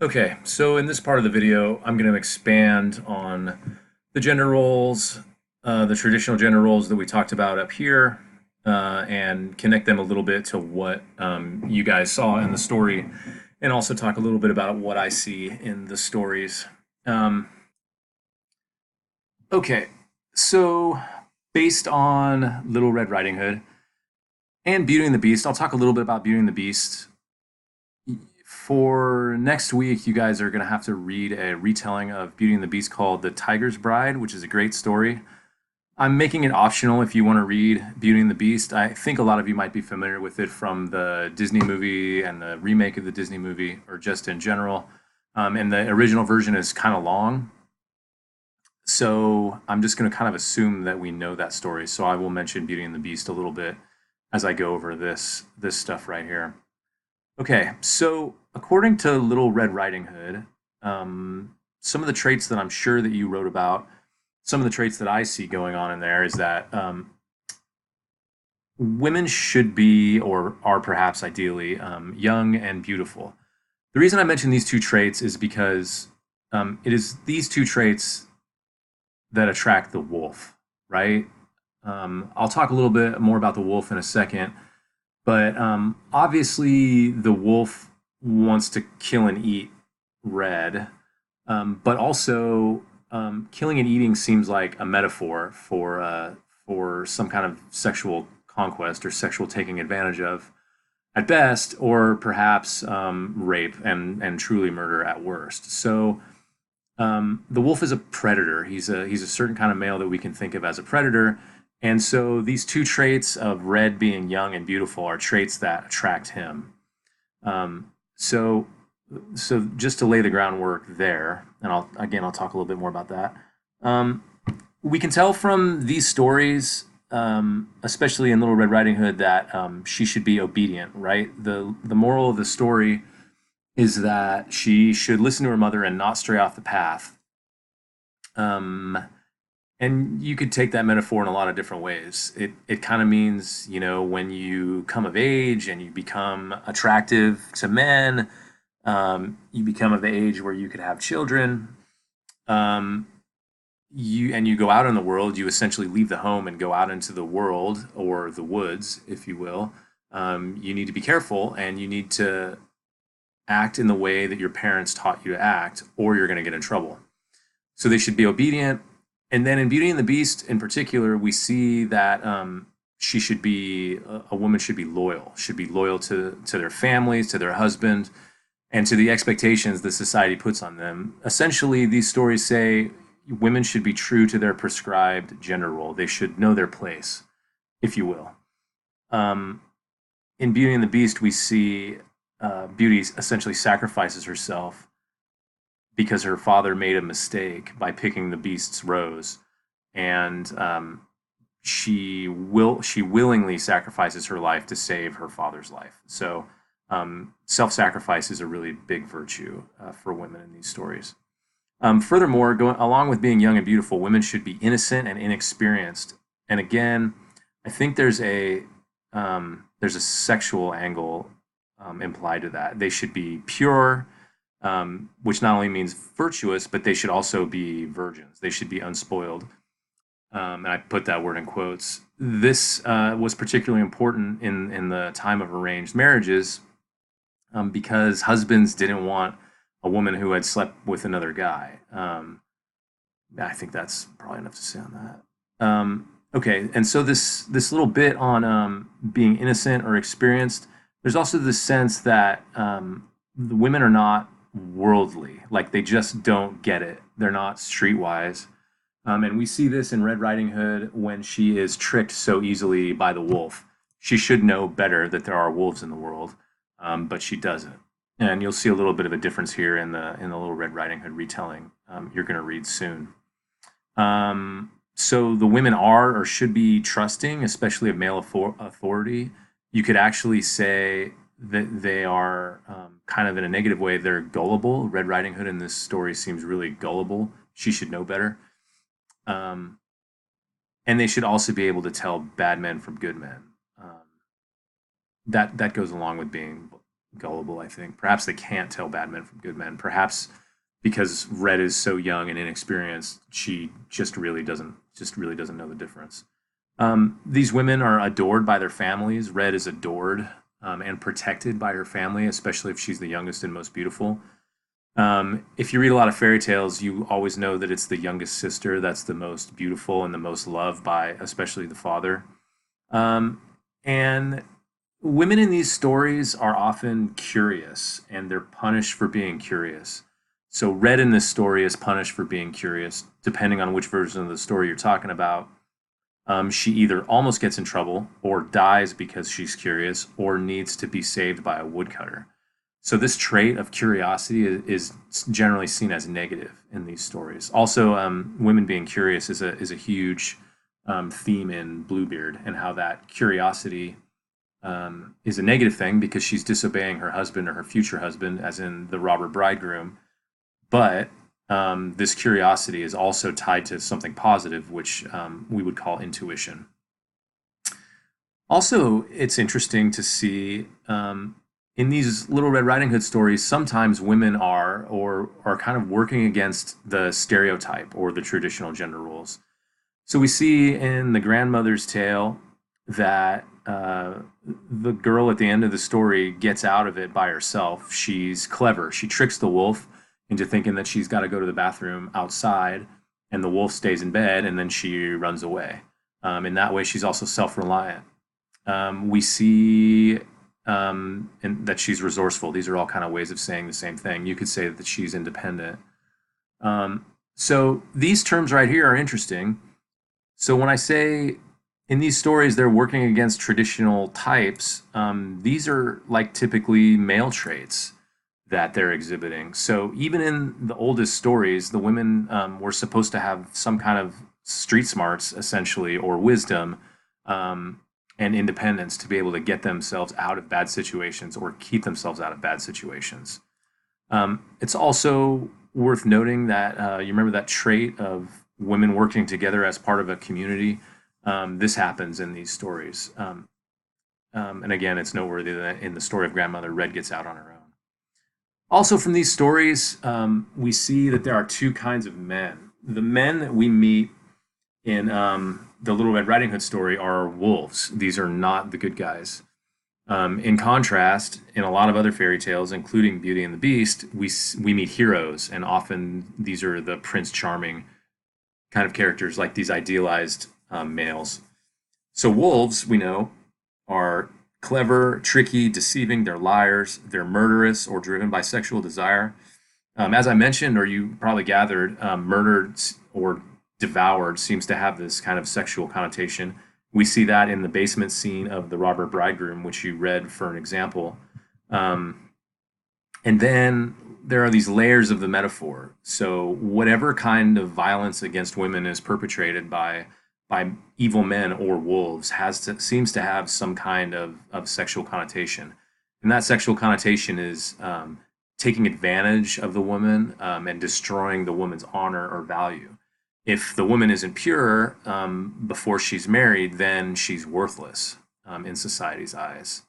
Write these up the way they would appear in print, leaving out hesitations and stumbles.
Okay, so in this part of the video, I'm going to expand on the gender roles, the traditional gender roles that we talked about up here, and connect them a little bit to what you guys saw in the story, and also talk a little bit about what I see in the stories. Um, okay, so based on Little Red Riding Hood and Beauty and the Beast, I'll talk a little bit about Beauty and the Beast. For next week, you guys are going to have to read a retelling of Beauty and the Beast called The Tiger's Bride, which is a great story. I'm making it optional if you want to read Beauty and the Beast. I think a lot of you might be familiar with it from the Disney movie and the remake of the Disney movie, or just in general. And the original version is kind of long. So I'm just going to kind of assume that we know that story. So I will mention Beauty and the Beast a little bit as I go over this stuff right here. Okay, so according to Little Red Riding Hood, some of the traits that I'm sure that you wrote about, some of the traits that I see going on in there is that women should be, or are perhaps ideally, young and beautiful. The reason I mention these two traits is because it is these two traits that attract the wolf, right? I'll talk a little bit more about the wolf in a second, but obviously, the wolf wants to kill and eat Red, but also killing and eating seems like a metaphor for some kind of sexual conquest or sexual taking advantage of at best, or perhaps rape and truly murder at worst. So the wolf is a predator. He's a certain kind of male that we can think of as a predator. And so these two traits of Red being young and beautiful are traits that attract him. Um, so so just to lay the groundwork there, and I'll talk a little bit more about that. Um, we can tell from these stories, especially in Little Red Riding Hood, that she should be obedient. Right. The moral of the story is that she should listen to her mother and not stray off the path. Um, and you could take that metaphor in a lot of different ways. It kind of means, when you come of age and you become attractive to men, you become of the age where you could have children. Um, you go out in the world. You essentially leave the home and go out into the world or the woods, if you will. You need to be careful, and you need to act in the way that your parents taught you to act, or you're going to get in trouble. So they should be obedient. And then in Beauty and the Beast, in particular, we see that she should be a woman should be loyal to their families, to their husband, and to the expectations that society puts on them. Essentially, these stories say women should be true to their prescribed gender role. They should know their place, if you will. Um, in Beauty and the Beast, we see Beauty essentially sacrifices herself because her father made a mistake by picking the beast's rose, and she willingly sacrifices her life to save her father's life. So self-sacrifice is a really big virtue for women in these stories. Furthermore, going along with being young and beautiful, women should be innocent and inexperienced. And again, I think there's a sexual angle implied to that. They should be pure, which not only means virtuous, but they should also be virgins. They should be unspoiled. And I put that word in quotes. This was particularly important in the time of arranged marriages because husbands didn't want a woman who had slept with another guy. I think that's probably enough to say on that. Okay, and so this little bit on being innocent or experienced. There's also this sense that the women are not worldly, like they just don't get it. They're not streetwise. And we see this in Red Riding Hood when she is tricked so easily by the wolf. She should know better that there are wolves in the world, but she doesn't. And you'll see a little bit of a difference here in the Little Red Riding Hood retelling you're going to read soon. So the women are or should be trusting, especially of male authority. You could actually say that they are kind of in a negative way. They're gullible. Red Riding Hood in this story seems really gullible. She should know better. Um, and they should also be able to tell bad men from good men. That goes along with being gullible, I think. Perhaps they can't tell bad men from good men. Perhaps because Red is so young and inexperienced, she just really doesn't know the difference. These women are adored by their families. Red is adored and protected by her family, especially if she's the youngest and most beautiful. If you read a lot of fairy tales, you always know that it's the youngest sister that's the most beautiful and the most loved by, especially the father. Um, and women in these stories are often curious and they're punished for being curious. So, Red in this story is punished for being curious, depending on which version of the story you're talking about. She either almost gets in trouble or dies because she's curious or needs to be saved by a woodcutter. So this trait of curiosity is generally seen as negative in these stories. Also, women being curious is a huge theme in Bluebeard, and how that curiosity is a negative thing because she's disobeying her husband or her future husband, as in the robber bridegroom. But this curiosity is also tied to something positive, which we would call intuition. Also, it's interesting to see in these Little Red Riding Hood stories, sometimes women are kind of working against the stereotype or the traditional gender roles. So we see in the grandmother's tale that the girl at the end of the story gets out of it by herself. She's clever. She tricks the wolf into thinking that she's got to go to the bathroom outside, and the wolf stays in bed, and then she runs away. In that way, she's also self-reliant. We see that she's resourceful. These are all kind of ways of saying the same thing. You could say that she's independent. So these terms right here are interesting. So when I say in these stories they're working against traditional types, these are like typically male traits that they're exhibiting. So even in the oldest stories, the women were supposed to have some kind of street smarts, essentially, or wisdom, and independence to be able to get themselves out of bad situations or keep themselves out of bad situations. It's also worth noting that you remember that trait of women working together as part of a community. This happens in these stories. And again, it's noteworthy that in the story of Grandmother, Red gets out on her own. Also, from these stories, we see that there are two kinds of men. The men that we meet in the Little Red Riding Hood story are wolves. These are not the good guys. In contrast, in a lot of other fairy tales, including Beauty and the Beast, we meet heroes, and often these are the Prince Charming kind of characters, like these idealized males. So wolves, we know, are clever, tricky, deceiving. They're liars. They're murderous or driven by sexual desire. As I mentioned, or you probably gathered, murdered or devoured seems to have this kind of sexual connotation. We see that in the basement scene of The Robber Bridegroom, which you read for an example. And then there are these layers of the metaphor. So whatever kind of violence against women is perpetrated by evil men or wolves seems to have some kind of sexual connotation. And that sexual connotation is taking advantage of the woman and destroying the woman's honor or value. If the woman isn't pure before she's married, then she's worthless in society's eyes.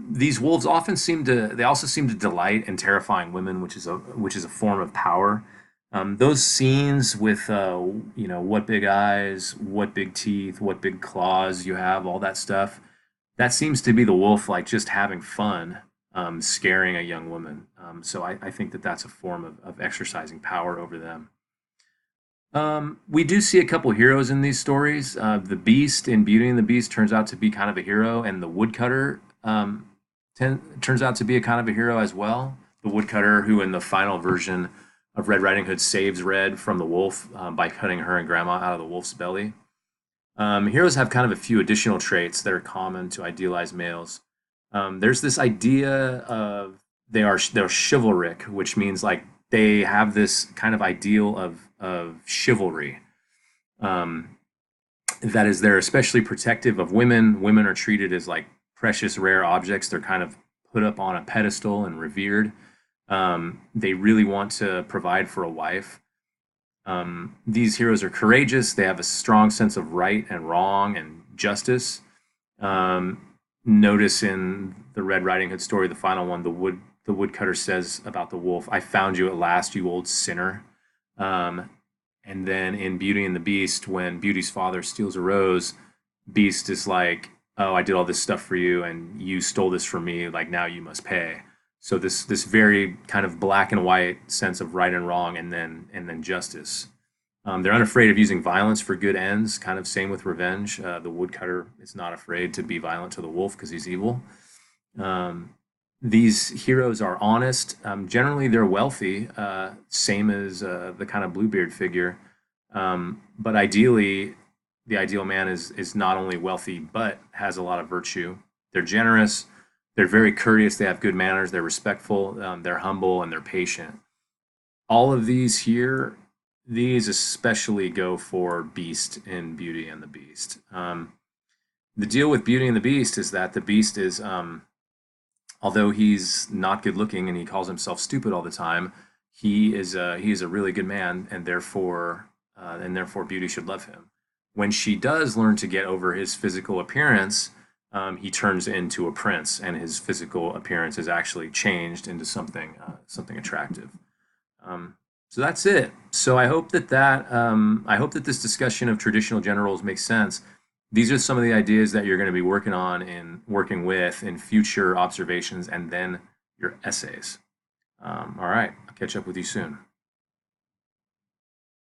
These wolves often they also seem to delight in terrifying women, which is a form of power. Those scenes with what big eyes, what big teeth, what big claws you have, all that stuff, that seems to be the wolf like just having fun, scaring a young woman. So I think that that's a form of exercising power over them. We do see a couple heroes in these stories. The Beast in Beauty and the Beast turns out to be kind of a hero, and the Woodcutter turns out to be a kind of a hero as well. The Woodcutter, who in the final version of Red Riding Hood saves Red from the wolf by cutting her and Grandma out of the wolf's belly. Heroes have kind of a few additional traits that are common to idealized males. There's this idea of they're chivalric, which means like they have this kind of ideal of chivalry. That is, they're especially protective of women. Women are treated as like precious, rare objects. They're kind of put up on a pedestal and revered. They really want to provide for a wife. These heroes are courageous. They have a strong sense of right and wrong and justice. Notice in the Red Riding Hood story, the final one, the woodcutter says about the wolf, "I found you at last, you old sinner." Um, and then in Beauty and the Beast, when Beauty's father steals a rose, Beast is like, "Oh, I did all this stuff for you, and you stole this from me. Like now you must pay." So this very kind of black and white sense of right and wrong, and then justice. They're unafraid of using violence for good ends. Kind of same with revenge. The woodcutter is not afraid to be violent to the wolf because he's evil. Um, these heroes are honest. Generally, they're wealthy, same as the kind of Bluebeard figure. But ideally, the ideal man is not only wealthy but has a lot of virtue. They're generous. They're very courteous. They have good manners. They're respectful. They're humble and they're patient. All of these here, these especially go for Beast in Beauty and the Beast. The deal with Beauty and the Beast is that the Beast is, although he's not good looking and he calls himself stupid all the time, he is a really good man, and therefore Beauty should love him. When she does learn to get over his physical appearance, he turns into a prince, and his physical appearance is actually changed into something attractive. So that's it. So I hope that this discussion of traditional generals makes sense. These are some of the ideas that you're going to be working on and working with in future observations and then your essays. All right, I'll catch up with you soon.